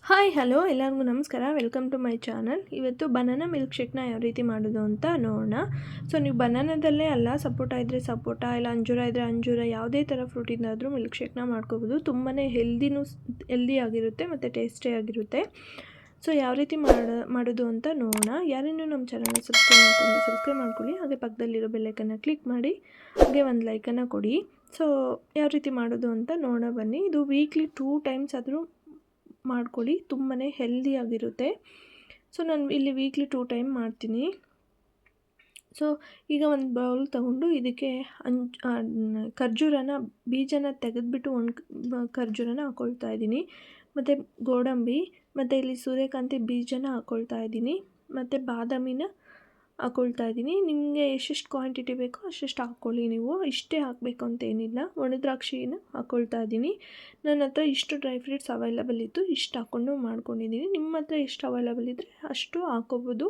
Hi hello ಎಲ್ಲರಿಗೂ ನಮಸ್ಕಾರ. Welcome to my channel. ಇವತ್ತು ಬನಾನಾ ಮಿಲ್ಕ್ ಶೇಕ್ನ ಯಾವ ರೀತಿ ಮಾಡೋದು ಅಂತ ನೋಡೋಣ. ಸೊ ನೀವು ಬನಾನಾದಲ್ಲೇ ಅಲ್ಲ, ಸಪೋಟ ಇದ್ದರೆ ಸಪೋಟ, ಇಲ್ಲ ಅಂಜೂರ ಇದ್ದರೆ ಅಂಜೂರ, ಯಾವುದೇ ಥರ ಫ್ರೂಟಿಂದಾದರೂ ಮಿಲ್ಕ್ ಶೇಕ್ನ ಮಾಡ್ಕೋಬೋದು. ತುಂಬಾ ಹೆಲ್ದಿ ಆಗಿರುತ್ತೆ ಮತ್ತು ಟೇಸ್ಟಿ ಆಗಿರುತ್ತೆ. ಸೊ ಯಾವ ರೀತಿ ಮಾಡೋದು ಅಂತ ನೋಡೋಣ. ಯಾರೇನು ನಮ್ಮ ಚಾನಲ್ನ ಸಬ್ಸ್ಕ್ರೈಬ್ ಮಾಡ್ಕೊಳ್ಳಿ, ಹಾಗೆ ಪಕ್ಕದಲ್ಲಿರೋ ಬೆಲ್ಲೈಕನ್ನ ಕ್ಲಿಕ್ ಮಾಡಿ, ಹಾಗೆ ಒಂದು ಲೈಕನ್ನು ಕೊಡಿ. ಸೊ ಯಾವ ರೀತಿ ಮಾಡೋದು ಅಂತ ನೋಡೋಣ ಬನ್ನಿ. ಇದು ವೀಕ್ಲಿ 2 ಟೈಮ್ಸ್ ಆದರೂ ಮಾಡ್ಕೊಳ್ಳಿ, ತುಂಬಾ ಹೆಲ್ದಿಯಾಗಿರುತ್ತೆ. ಸೊ ನಾನು ಇಲ್ಲಿ ವೀಕ್ಲಿ 2 ಟೈಮ್ ಮಾಡ್ತೀನಿ. ಸೊ ಈಗ ಒಂದು ಬೌಲ್ ತೊಗೊಂಡು ಇದಕ್ಕೆ ಖರ್ಜೂರನ ಬೀಜನ ತೆಗೆದುಬಿಟ್ಟು ಖರ್ಜೂರನ ಹಾಕ್ಕೊಳ್ತಾ ಇದ್ದೀನಿ, ಮತ್ತು ಗೋಡಂಬಿ, ಮತ್ತು ಇಲ್ಲಿ ಸೂರ್ಯಕಾಂತಿ ಬೀಜನ ಹಾಕ್ಕೊಳ್ತಾ ಇದ್ದೀನಿ, ಮತ್ತು ಬಾದಾಮಿನ ಹಾಕ್ಕೊಳ್ತಾ ಇದ್ದೀನಿ. ನಿಮಗೆ ಎಷ್ಟೆಷ್ಟು ಕ್ವಾಂಟಿಟಿ ಬೇಕೋ ಅಷ್ಟೆಷ್ಟು ಹಾಕ್ಕೊಳ್ಳಿ. ನೀವು ಇಷ್ಟೇ ಹಾಕಬೇಕು ಅಂತೇನಿಲ್ಲ. ಒಣದ್ರಾಕ್ಷಿನ ಹಾಕ್ಕೊಳ್ತಾ ಇದ್ದೀನಿ. ನನ್ನ ಹತ್ರ ಇಷ್ಟು ಡ್ರೈ ಫ್ರೂಟ್ಸ್ ಅವೈಲಬಲ್ ಇತ್ತು, ಇಷ್ಟು ಹಾಕ್ಕೊಂಡು ಮಾಡ್ಕೊಂಡಿದ್ದೀನಿ. ನಿಮ್ಮ ಹತ್ರ ಎಷ್ಟು ಅವೈಲಬಲ್ ಇದ್ದರೆ ಅಷ್ಟು ಹಾಕ್ಕೋಬೋದು.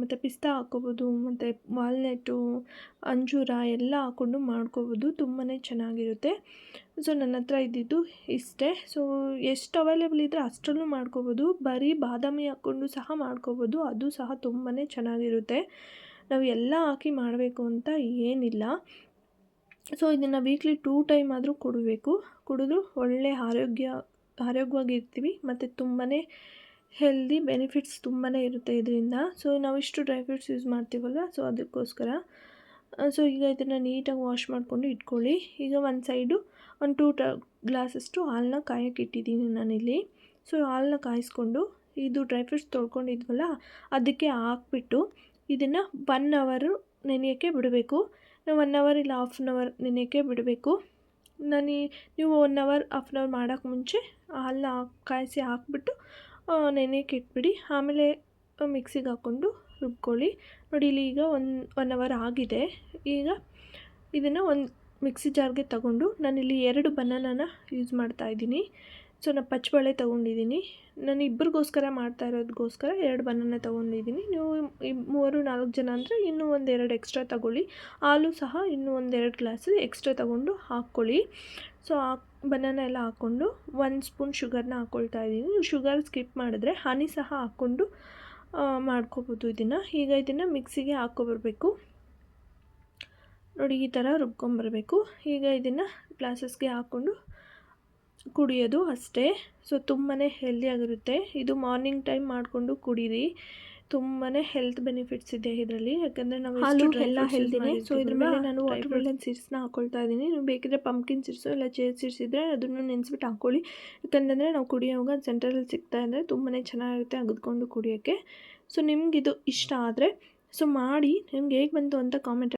ಮತ್ತು ಪಿಸ್ತಾ ಹಾಕ್ಕೋಬೋದು, ಮತ್ತು ವಾಲ್ನಟ್ಟು, ಅಂಜೂರ ಎಲ್ಲ ಹಾಕ್ಕೊಂಡು ಮಾಡ್ಕೋಬೋದು. ತುಂಬಾ ಚೆನ್ನಾಗಿರುತ್ತೆ. ಸೊ ನನ್ನ ಹತ್ರ ಇದ್ದಿದ್ದು ಇಷ್ಟೇ. ಸೊ ಎಷ್ಟು ಅವೈಲೇಬಲ್ ಇದ್ದರೆ ಅಷ್ಟರಲ್ಲೂ ಮಾಡ್ಕೋಬೋದು. ಬರೀ ಬಾದಾಮಿ ಹಾಕ್ಕೊಂಡು ಸಹ ಮಾಡ್ಕೋಬೋದು, ಅದು ಸಹ ತುಂಬಾ ಚೆನ್ನಾಗಿರುತ್ತೆ. ನಾವು ಎಲ್ಲ ಹಾಕಿ ಮಾಡಬೇಕು ಅಂತ ಏನಿಲ್ಲ. ಸೊ ಇದನ್ನು ವೀಕ್ಲಿ 2 ಟೈಮ್ ಆದರೂ ಕುಡಿದ್ರೂ ಒಳ್ಳೆ ಆರೋಗ್ಯವಾಗಿರ್ತೀವಿ, ಮತ್ತು ತುಂಬಾ ಹೆಲ್ದಿ ಬೆನಿಫಿಟ್ಸ್ ತುಂಬಾ ಇರುತ್ತೆ ಇದರಿಂದ. ಸೊ ನಾವು ಇಷ್ಟು ಡ್ರೈ ಫ್ರೂಟ್ಸ್ ಯೂಸ್ ಮಾಡ್ತೀವಲ್ವ, ಸೊ ಅದಕ್ಕೋಸ್ಕರ. ಸೊ ಈಗ ಇದನ್ನು ನೀಟಾಗಿ ವಾಶ್ ಮಾಡಿಕೊಂಡು ಇಟ್ಕೊಳ್ಳಿ. ಈಗ ಒಂದು ಸೈಡು ಒಂದು 2 ಗ್ಲಾಸಷ್ಟು ಹಾಲನ್ನ ಕಾಯೋಕ್ಕೆ ಇಟ್ಟಿದ್ದೀನಿ ನಾನಿಲ್ಲಿ. ಸೊ ಹಾಲನ್ನ ಕಾಯಿಸ್ಕೊಂಡು ಇದು ಡ್ರೈ ಫ್ರೂಟ್ಸ್ ತೊಳ್ಕೊಂಡಿದ್ವಲ್ಲ ಅದಕ್ಕೆ ಹಾಕ್ಬಿಟ್ಟು ಇದನ್ನು 1 ಅವರು ನೆನೆಯೋಕ್ಕೆ ಬಿಡಬೇಕು. 1 ಅವರ್ ಇಲ್ಲ ಹಾಫ್ ಆನ್ ಅವರ್ ನೆನೆಯೋಕ್ಕೆ ಬಿಡಬೇಕು. ನೀವು 1 ಅವರ್ ಹಾಫ್ ಆನ್ ಅವರ್ ಮಾಡೋಕ್ಕೆ ಮುಂಚೆ ಹಾಲನ್ನ ಕಾಯಿಸಿ ಹಾಕ್ಬಿಟ್ಟು ನೆನೆಯೋಕ್ಕೆ ಇಟ್ಬಿಡಿ. ಆಮೇಲೆ ಮಿಕ್ಸಿಗೆ ಹಾಕ್ಕೊಂಡು ರುಬ್ಕೊಳ್ಳಿ. ನೋಡಿ ಇಲ್ಲಿ ಈಗ 1 ಅವರ್ ಆಗಿದೆ. ಈಗ ಇದನ್ನು ಒಂದು ಮಿಕ್ಸಿ ಜಾರ್ಗೆ ತಗೊಂಡು ನಾನಿಲ್ಲಿ 2 ಬನಾನಾನ ಯೂಸ್ ಮಾಡ್ತಾಯಿದ್ದೀನಿ. ಸೊ ನಾನು ಪಚ್ಚಬಾಳೆ ತೊಗೊಂಡಿದ್ದೀನಿ. ನಾನು ಇಬ್ಬರಿಗೋಸ್ಕರ ಮಾಡ್ತಾ ಇರೋದಕ್ಕೋಸ್ಕರ 2 ಬನಾನ ತೊಗೊಂಡಿದ್ದೀನಿ. ನೀವು 3-4 ಜನ ಅಂದರೆ ಇನ್ನೂ 1-2 ಎಕ್ಸ್ಟ್ರಾ ತಗೊಳ್ಳಿ. ಹಾಲು ಸಹ ಇನ್ನೂ 1-2 ಗ್ಲಾಸು ಎಕ್ಸ್ಟ್ರಾ ತೊಗೊಂಡು ಹಾಕ್ಕೊಳ್ಳಿ. ಸೊ ಬನಾನ ಎಲ್ಲ ಹಾಕ್ಕೊಂಡು 1 ಸ್ಪೂನ್ ಶುಗರ್ನ ಹಾಕ್ಕೊಳ್ತಾ ಇದ್ದೀನಿ. ನೀವು ಶುಗರ್ ಸ್ಕಿಪ್ ಮಾಡಿದ್ರೆ ಹನಿ ಸಹ ಹಾಕ್ಕೊಂಡು ಮಾಡ್ಕೋಬೋದು ಇದನ್ನು. ಈಗ ಇದನ್ನು ಮಿಕ್ಸಿಗೆ ಹಾಕ್ಕೊಬರ್ಬೇಕು. ನೋಡಿ ಈ ಥರ ರುಬ್ಕೊಂಬರಬೇಕು. ಈಗ ಇದನ್ನು ಗ್ಲಾಸಸ್ಗೆ ಹಾಕ್ಕೊಂಡು ಕುಡಿಯೋದು ಅಷ್ಟೇ. ಸೊ ತುಂಬಾ ಹೆಲ್ದಿಯಾಗಿರುತ್ತೆ. ಇದು ಮಾರ್ನಿಂಗ್ ಟೈಮ್ ಮಾಡಿಕೊಂಡು ಕುಡೀರಿ. ತುಂಬಾ ಹೆಲ್ತ್ ಬೆನಿಫಿಟ್ಸ್ ಇದೆ ಇದರಲ್ಲಿ, ಯಾಕಂದರೆ ನಾವು ಹಾಲು ಎಲ್ಲ ಹೆಲ್ದಿನೇ. ಸೊ ಇದ್ರ ಮೇಲೆ ನಾನು ವಾಟರ್ ಮೆಲನ್ ಸೀಡ್ಸ್ನ ಹಾಕ್ಕೊಳ್ತಾ ಇದ್ದೀನಿ. ನೀವು ಬೇಕಿದ್ರೆ ಪಂಪ್ಕಿನ್ ಸೀಡ್ಸು ಇಲ್ಲ ಚೇರ್ ಸೀಡ್ಸ್ ಇದ್ದರೆ ಅದನ್ನು ನೆನೆಸ್ಬಿಟ್ಟು ಹಾಕ್ಕೊಳ್ಳಿ. ಯಾಕಂದರೆ ನಾವು ಕುಡಿಯೋವಾಗ ಸೆಂಟ್ರಲ್ಲಿ ಸಿಗ್ತಾ ಇದ್ದರೆ ತುಂಬಾ ಚೆನ್ನಾಗಿರುತ್ತೆ ಅಗದ್ಕೊಂಡು ಕುಡಿಯೋಕ್ಕೆ. ಸೊ ನಿಮಗಿದು ಇಷ್ಟ ಆದರೆ ಸೊ ಮಾಡಿ, ನಿಮ್ಗೆ ಹೇಗೆ ಬಂತು ಅಂತ ಕಾಮೆಂಟ್